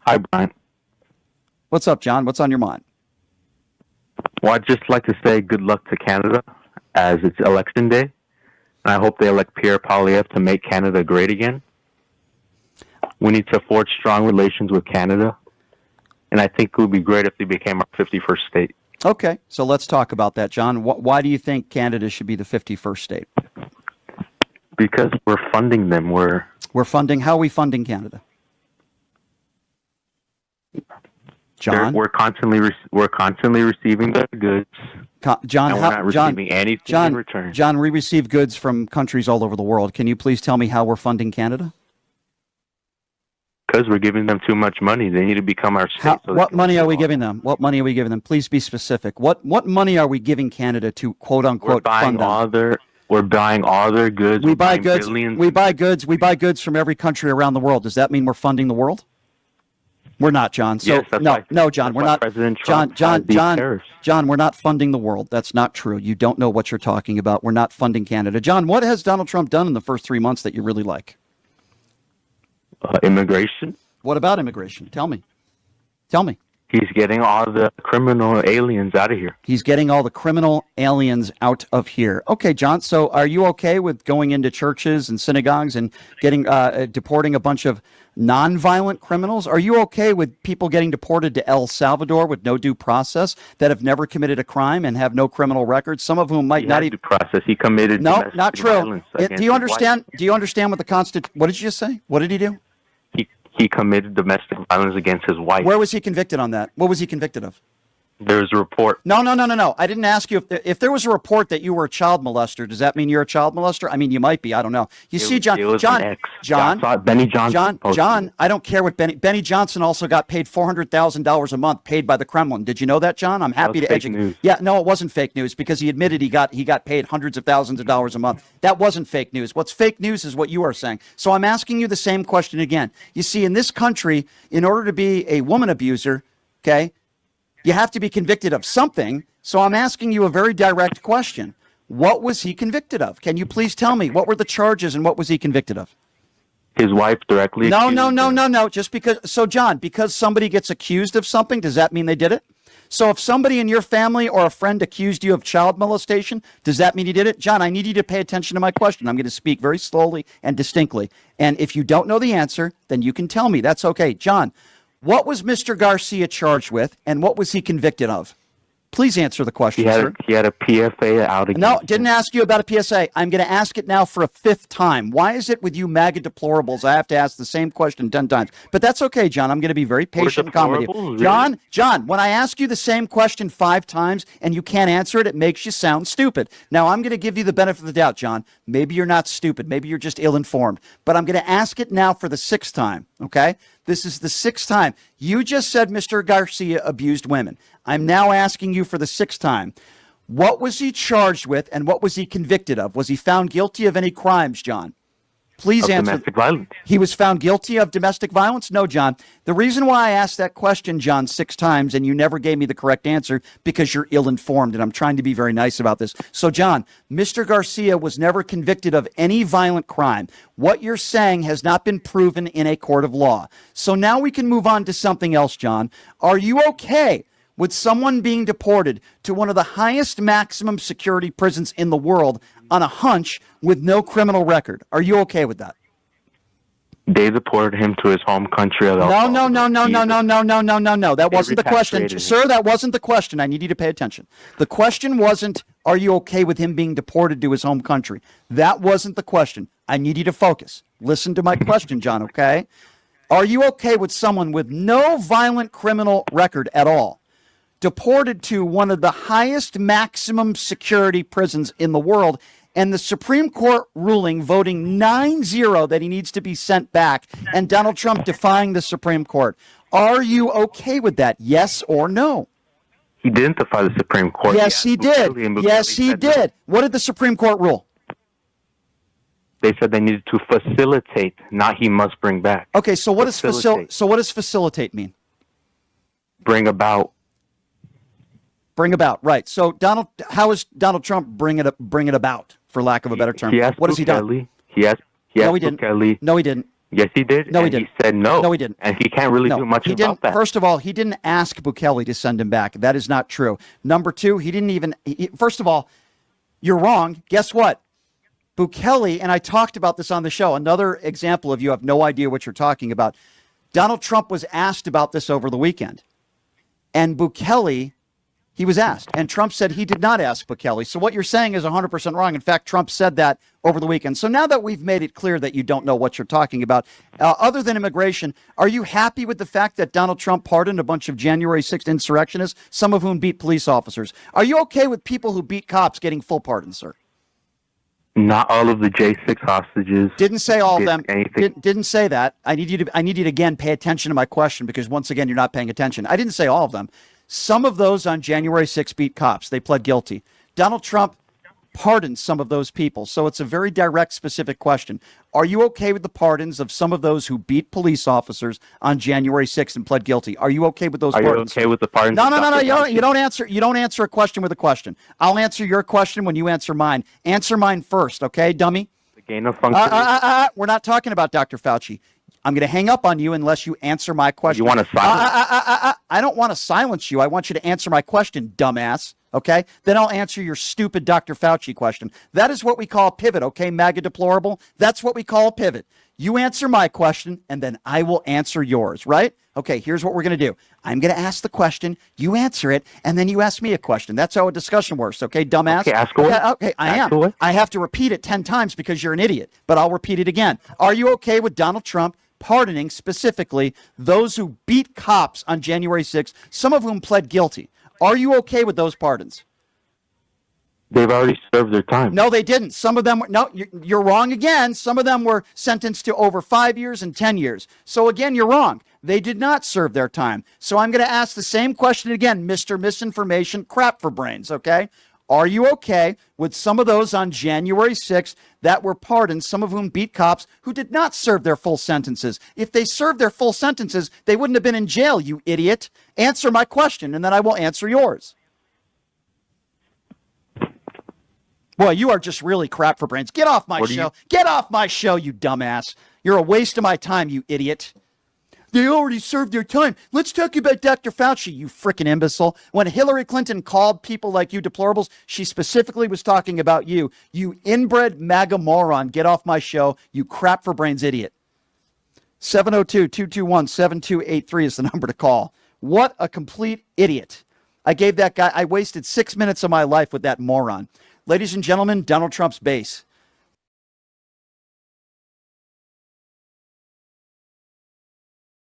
Hi, Brian. What's up, John? What's on your mind? Well, I'd just like to say good luck to Canada as it's election day. And I hope they elect Pierre Poilievre to make Canada great again. We need to forge strong relations with Canada. And I think it would be great if they became our 51st state. Okay, so let's talk about that, John. Why do you think Canada should be the 51st state? Because we're funding them. We're funding. How are we funding Canada? John, we're constantly receiving the goods. John, and we're not receiving anything in return. John, we receive goods from countries all over the world. Can you please tell me how we're funding Canada? Because we're giving them too much money. They need to become our state. What money are we giving them? What money are we giving them? Please be specific. What money are we giving Canada to quote unquote fund them? We're buying all their goods. We buy goods. We buy goods. We buy goods from every country around the world. Does that mean we're funding the world? We're not, John. So yes, no, John, we're not. John, we're not funding the world. That's not true. You don't know what you're talking about. We're not funding Canada. John, what has Donald Trump done in the first 3 months that you really like? Immigration. What about immigration? Tell me. Tell me. He's getting all the criminal aliens out of here. He's getting all the criminal aliens out of here. Okay, John. So are you okay with going into churches and synagogues and getting deporting a bunch of nonviolent criminals? Are you okay with people getting deported to El Salvador with no due process that have never committed a crime and have no criminal records? Some of whom might not even due process. He committed no, not true. Violence Do you understand? Do you understand what the Constitution? What did you just say? What did he do? He committed domestic violence against his wife. Where was he convicted on that? What was he convicted of? There's a report. No. I didn't ask you if there was a report that you were a child molester. Does that mean you're a child molester? I mean, you might be. I don't know. Benny Johnson. John, I don't care what Benny Johnson also got paid $400,000 a month paid by the Kremlin. Did you know that, John? I'm happy to educate. Yeah, no, it wasn't fake news because he admitted he got paid hundreds of thousands of dollars a month. That wasn't fake news. What's fake news is what you are saying. So I'm asking you the same question again. You see, in this country, in order to be a woman abuser, okay, you have to be convicted of something. So I'm asking you a very direct question. What was he convicted of? Can you please tell me what were the charges and what was he convicted of? His wife directly. No. Just because somebody gets accused of something, does that mean they did it? So if somebody in your family or a friend accused you of child molestation, does that mean he did it? John, I need you to pay attention to my question. I'm going to speak very slowly and distinctly. And if you don't know the answer, then you can tell me. That's okay. John, what was Mr. Garcia charged with, and what was he convicted of? Please answer the question, sir. He had a PFA out against No, didn't ask you about a PSA. I'm going to ask it now for a 5th time. Why is it with you MAGA deplorables I have to ask the same question 10 times? But that's okay, John. I'm going to be very patient and calm with you. John, when I ask you the same question 5 times and you can't answer it, it makes you sound stupid. Now, I'm going to give you the benefit of the doubt, John. Maybe you're not stupid. Maybe you're just ill-informed. But I'm going to ask it now for the 6th time, okay? This is the 6th time. You just said Mr. Garcia abused women. I'm now asking you for the 6th time. What was he charged with and what was he convicted of? Was he found guilty of any crimes, John? Please answer. Domestic violence. He was found guilty of domestic violence? No, John. The reason why I asked that question, John, 6 times and you never gave me the correct answer because you're ill-informed and I'm trying to be very nice about this. So, John, Mr. Garcia was never convicted of any violent crime. What you're saying has not been proven in a court of law. So now we can move on to something else, John. Are you okay with someone being deported to one of the highest maximum security prisons in the world on a hunch with no criminal record? Are you okay with that? They deported him to his home country of No. That wasn't the question. Sir, that wasn't the question. I need you to pay attention. The question wasn't, are you okay with him being deported to his home country? That wasn't the question. I need you to focus. Listen to my question, John, okay? Are you okay with someone with no violent criminal record at all deported to one of the highest maximum security prisons in the world, and the Supreme Court ruling voting 9-0 that he needs to be sent back, and Donald Trump defying the Supreme Court? Are you okay with that? Yes or no? He didn't defy the Supreme Court. Yes, he did. Yes, he did. What did the Supreme Court rule? They said they needed to facilitate, not he must bring back. Okay, so what does facilitate mean? Bring about. Bring about, right. So how is Donald Trump bring it about, for lack of a better term? What has he done? No, he didn't. No, he didn't. Yes, he did. No, he and didn't. He said no. No, he didn't. And he can't really do much he about didn't. that. First of all, he didn't ask Bukele to send him back. That is not true. Number two, he didn't even. First of all, you're wrong. Guess what? Bukele, and I talked about this on the show. Another example of you have no idea what you're talking about. Donald Trump was asked about this over the weekend. And Bukele, he was asked. And Trump said he did not ask Bukele. So what you're saying is 100% wrong. In fact, Trump said that over the weekend. So now that we've made it clear that you don't know what you're talking about, other than immigration, are you happy with the fact that Donald Trump pardoned a bunch of January 6th insurrectionists, some of whom beat police officers? Are you okay with people who beat cops getting full pardons, sir? Not all of the J6 hostages. Didn't say all of them. Anything. Didn't say that. I need you to again pay attention to my question, because once again you're not paying attention. I didn't say all of them. Some of those on January 6th beat cops. They pled guilty. Donald Trump pardoned some of those people. So it's a very direct, specific question. Are you okay with the pardons of some of those who beat police officers on January 6th and pled guilty? Are you okay with those pardons? Are you okay with the pardons? No. You don't answer a question with a question. I'll answer your question when you answer mine. Answer mine first, okay, dummy? The gain of function. We're not talking about Dr. Fauci. I'm going to hang up on you unless you answer my question. You want to silence? I don't want to silence you. I want you to answer my question, dumbass. Okay? Then I'll answer your stupid Dr. Fauci question. That is what we call a pivot, okay, MAGA deplorable? That's what we call a pivot. You answer my question, and then I will answer yours, right? Okay, here's what we're going to do. I'm going to ask the question, you answer it, and then you ask me a question. That's how a discussion works, okay, dumbass? Okay, ask away. Okay, I am. Away. I have to repeat it 10 times because you're an idiot, but I'll repeat it again. Are you okay with Donald Trump pardoning specifically those who beat cops on January 6th, some of whom pled guilty? Are you okay with those pardons? They've already served their time. No, they didn't. Some of them were, no, you're wrong again. Some of them were sentenced to over 5 years and 10 years. So again, you're wrong. They did not serve their time. So I'm going to ask the same question again, Mr. Misinformation, crap for brains, okay? Are you okay with some of those on January 6th that were pardoned, some of whom beat cops who did not serve their full sentences? If they served their full sentences, they wouldn't have been in jail, you idiot. Answer my question, and then I will answer yours. Boy, you are just really crap for brains. Get off my show. Get off my show, you dumbass. You're a waste of my time, you idiot. They already served their time. Let's talk about Dr. Fauci, you frickin' imbecile. When Hillary Clinton called people like you deplorables, she specifically was talking about you. You inbred MAGA moron. Get off my show, you crap for brains idiot. 702-221-7283 is the number to call. What a complete idiot. I wasted 6 minutes of my life with that moron. Ladies and gentlemen, Donald Trump's base.